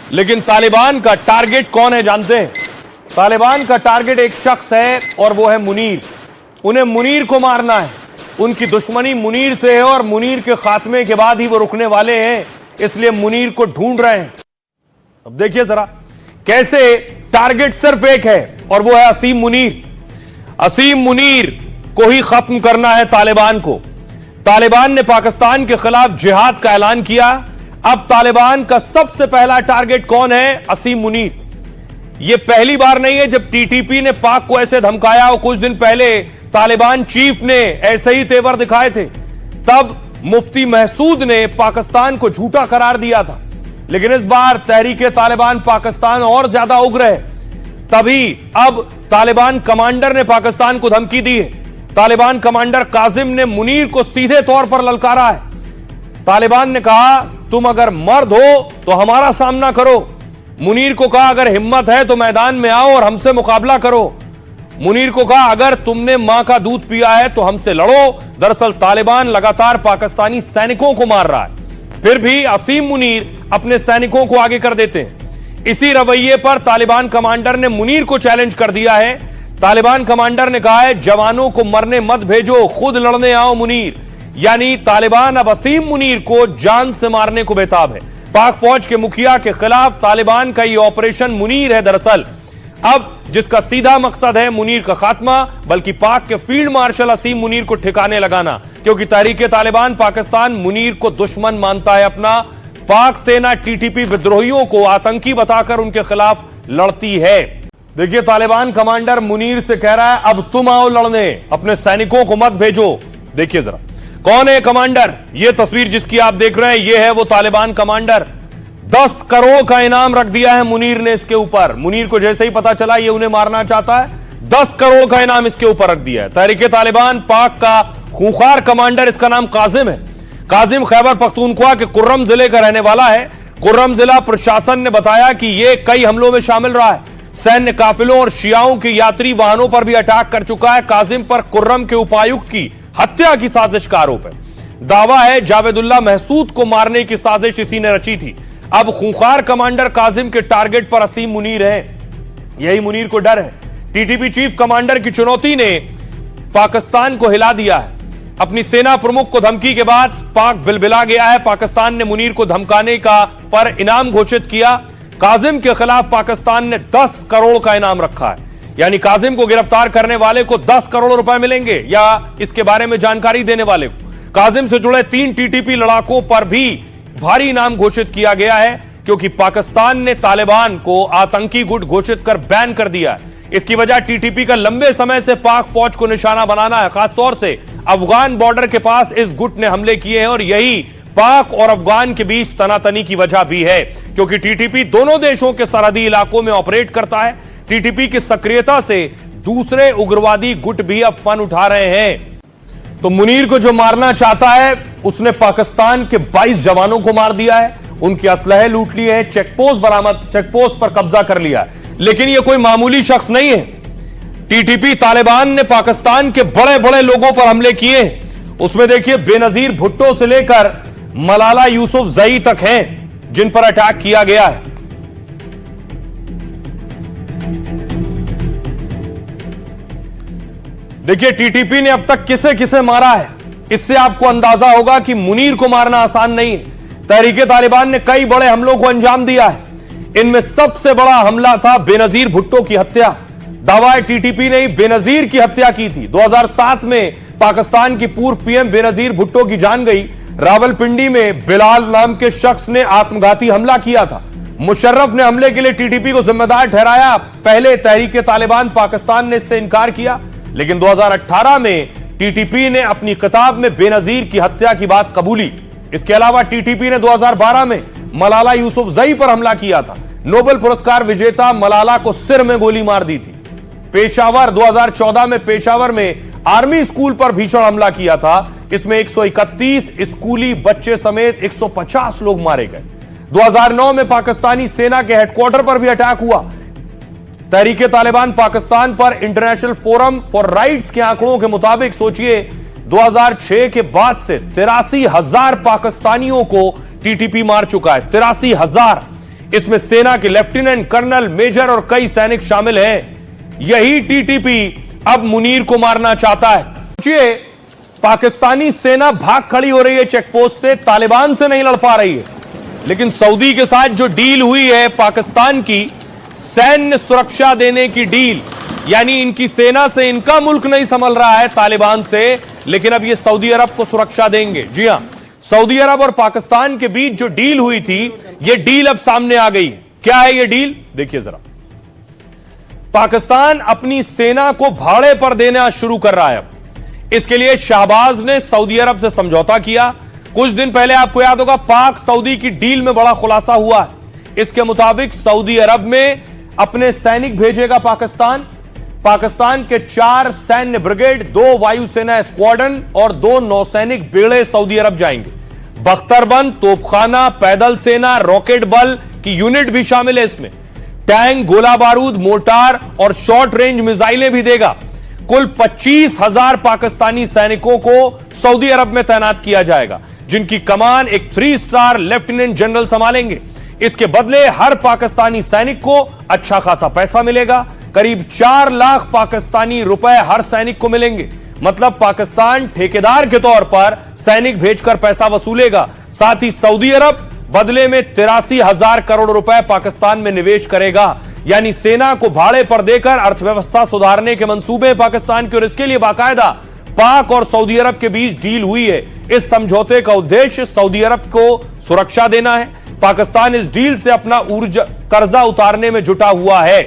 लेकिन तालिबान का टारगेट कौन है जानते हैं? तालिबान का टारगेट एक शख्स है और वो है मुनीर। उन्हें मुनीर को मारना है। उनकी दुश्मनी मुनीर से है और मुनीर के खात्मे के बाद ही वो रुकने वाले हैं, इसलिए मुनीर को ढूंढ रहे हैं। अब देखिए जरा कैसे टारगेट सिर्फ एक है और वो है असीम मुनीर। असीम मुनीर को ही खत्म करना है तालिबान को। तालिबान ने पाकिस्तान के खिलाफ जिहाद का ऐलान किया। अब तालिबान का सबसे पहला टारगेट कौन है? असीम मुनीर। यह पहली बार नहीं है जब टीटीपी ने पाक को ऐसे धमकाया और कुछ दिन पहले तालिबान चीफ ने ऐसे ही तेवर दिखाए थे। तब मुफ्ती महसूद ने पाकिस्तान को झूठा करार दिया था, लेकिन इस बार तहरीके तालिबान पाकिस्तान और ज्यादा उग्र है। तभी अब तालिबान कमांडर ने पाकिस्तान को धमकी दी है। तालिबान कमांडर काजिम ने मुनीर को सीधे तौर पर ललकारा है। तालिबान ने कहा तुम अगर मर्द हो तो हमारा सामना करो। मुनीर को कहा अगर हिम्मत है तो मैदान में आओ और हमसे मुकाबला करो। मुनीर को कहा अगर तुमने मां का दूध पिया है तो हमसे लड़ो। दरअसल तालिबान लगातार पाकिस्तानी सैनिकों को मार रहा है, फिर भी असीम मुनीर अपने सैनिकों को आगे कर देते हैं। इसी रवैये पर तालिबान कमांडर ने मुनीर को चैलेंज कर दिया है। तालिबान कमांडर ने कहा है जवानों को मरने मत भेजो, खुद लड़ने आओ मुनीर। यानी तालिबान अब असीम मुनीर को जान से मारने को बेताब है। पाक फौज के मुखिया के खिलाफ तालिबान का यह ऑपरेशन मुनीर है दरअसल, अब जिसका सीधा मकसद है मुनीर का खात्मा, बल्कि पाक के फील्ड मार्शल असीम मुनीर को ठिकाने लगाना, क्योंकि तहरीके तालिबान पाकिस्तान मुनीर को दुश्मन मानता है अपना। पाक सेना टीटीपी विद्रोहियों को आतंकी बताकर उनके खिलाफ लड़ती है। देखिए तालिबान कमांडर मुनीर से कह रहा है अब तुम आओ लड़ने, अपने सैनिकों को मत भेजो। देखिए जरा कौन है कमांडर? यह तस्वीर जिसकी आप देख रहे हैं यह है वो तालिबान कमांडर। 10 करोड़ का इनाम रख दिया है मुनीर ने इसके ऊपर। मुनीर को जैसे ही पता चला ये उन्हें मारना चाहता है, 10 करोड़ का इनाम इसके ऊपर रख दिया है। तहरीके तालिबान पाक का खूंखार कमांडर, इसका नाम काजिम है। काजिम खैबर पख्तूनख्वा के कुर्रम जिले का रहने वाला है। कुर्रम जिला प्रशासन ने बताया कि यह कई हमलों में शामिल रहा है। सैन्य काफिलों और शियाओं के यात्री वाहनों पर भी अटैक कर चुका है। काजिम पर कुर्रम के उपायुक्त की हत्या की साजिश का आरोप है। दावा है जावेदुल्लाह महसूद को मारने की साजिश इसी ने रची थी। अब खूंखार कमांडर काजिम के टारगेट पर असीम मुनीर है। यही मुनीर को डर है। टीटीपी चीफ कमांडर की चुनौती ने पाकिस्तान को हिला दिया है। अपनी सेना प्रमुख को धमकी के बाद पाक बिलबिला गया है। पाकिस्तान ने मुनीर को धमकाने का पर इनाम घोषित किया। काजिम के खिलाफ पाकिस्तान ने 10 करोड़ का इनाम रखा है, यानी काजिम को गिरफ्तार करने वाले को 10 करोड़ रुपए मिलेंगे, या इसके बारे में जानकारी देने वाले को। काजिम से जुड़े 3 टीटीपी लड़ाकों पर भी भारी इनाम घोषित किया गया है, क्योंकि पाकिस्तान ने तालिबान को आतंकी गुट घोषित कर बैन कर दिया है। इसकी वजह टीटीपी का लंबे समय से पाक फौज को निशाना बनाना है। खासतौर से अफगान बॉर्डर के पास इस गुट ने हमले किए हैं और यही पाक और अफगान के बीच तनातनी की वजह भी है, क्योंकि टीटीपी दोनों देशों के सरहदी इलाकों में ऑपरेट करता है। टीटीपी की सक्रियता से दूसरे उग्रवादी गुट भी अब फन उठा रहे हैं। तो मुनीर को जो मारना चाहता है उसने पाकिस्तान के 22 जवानों को मार दिया है, उनके असलहे लूट लिए हैं, चेकपोस्ट पर कब्जा कर लिया है। लेकिन यह कोई मामूली शख्स नहीं है। टीटीपी तालिबान ने पाकिस्तान के बड़े बड़े लोगों पर हमले किए। उसमें देखिए बेनजीर भुट्टो से लेकर मलाला यूसुफजई तक हैं जिन पर अटैक किया गया है। देखिए टीटीपी ने अब तक किसे किसे मारा है, इससे आपको अंदाजा होगा कि मुनीर को मारना आसान नहीं है। तहरीके तालिबान ने कई बड़े हमलों को अंजाम दिया है। इनमें सबसे बड़ा हमला था बेनजीर भुट्टो की हत्या। दावा है टीटीपी ने बेनजीर की हत्या की थी। 2007 में पाकिस्तान की पूर्व पीएम बेनजीर भुट्टो की जान गई। रावलपिंडी में बिलाल नाम के शख्स ने आत्मघाती हमला किया था। मुशर्रफ ने हमले के लिए टीटीपी को जिम्मेदार ठहराया। पहले तहरीके तालिबान पाकिस्तान ने इससे इनकार किया, लेकिन 2018 में टीटीपी ने अपनी किताब में बेनजीर की हत्या की बात कबूली। इसके अलावा टीटीपी ने 2012 में मलाला यूसुफजई पर हमला किया था। नोबेल पुरस्कार विजेता मलाला को सिर में गोली मार दी थी। पेशावर 2014 में पेशावर में आर्मी स्कूल पर भीषण हमला किया था। इसमें 131 स्कूली बच्चे समेत 150 लोग मारे गए। 2009 में पाकिस्तानी सेना के हेडक्वार्टर पर भी अटैक हुआ। तहरीके तालिबान पाकिस्तान पर इंटरनेशनल फोरम फॉर राइट्स के आंकड़ों के मुताबिक सोचिए 2006 के बाद से 83,000 पाकिस्तानियों को टीटीपी मार चुका है। 83,000। इसमें सेना के लेफ्टिनेंट, कर्नल, मेजर और कई सैनिक शामिल हैं। यही टीटीपी अब मुनीर को मारना चाहता है। सोचिए, पाकिस्तानी सेना भाग खड़ी हो रही है चेकपोस्ट से, तालिबान से नहीं लड़ पा रही है, लेकिन सऊदी के साथ जो डील हुई है पाकिस्तान की, सैन्य सुरक्षा देने की डील, यानी इनकी सेना से इनका मुल्क नहीं संभल रहा है तालिबान से, लेकिन अब ये सऊदी अरब को सुरक्षा देंगे। जी हां, सऊदी अरब और पाकिस्तान के बीच जो डील हुई थी, ये डील अब सामने आ गई है। क्या है ये डील, देखिए जरा। पाकिस्तान अपनी सेना को भाड़े पर देना शुरू कर रहा है। इसके लिए शाहबाज ने सऊदी अरब से समझौता किया। कुछ दिन पहले आपको याद होगा, पाक सऊदी की डील में बड़ा खुलासा हुआ है। इसके मुताबिक सऊदी अरब में अपने सैनिक भेजेगा पाकिस्तान के 4 सैन्य ब्रिगेड, 2 वायुसेना स्क्वाड्रन और 2 नौसैनिक बेड़े सऊदी अरब जाएंगे। बख्तरबंद, तोपखाना, पैदल सेना, रॉकेट बल की यूनिट भी शामिल है इसमें। टैंक, गोला बारूद, मोर्टार और शॉर्ट रेंज मिसाइलें भी देगा। कुल 25,000 पाकिस्तानी सैनिकों को सऊदी अरब में तैनात किया जाएगा, जिनकी कमान एक 3 स्टार लेफ्टिनेंट जनरल संभालेंगे। इसके बदले हर पाकिस्तानी सैनिक को अच्छा खासा पैसा मिलेगा। करीब 4 लाख पाकिस्तानी रुपए हर सैनिक को मिलेंगे। मतलब पाकिस्तान ठेकेदार के तौर पर सैनिक भेजकर पैसा वसूलेगा। साथ ही सऊदी अरब बदले में 83,000 करोड़ रुपए पाकिस्तान में निवेश करेगा। यानी सेना को भाड़े पर देकर अर्थव्यवस्था सुधारने के मंसूबे पाकिस्तान के, और इसके लिए बाकायदा पाक और सऊदी अरब के बीच डील हुई है। इस समझौते का उद्देश्य सऊदी अरब को सुरक्षा देना है। पाकिस्तान इस डील से अपना कर्जा उतारने में जुटा हुआ है।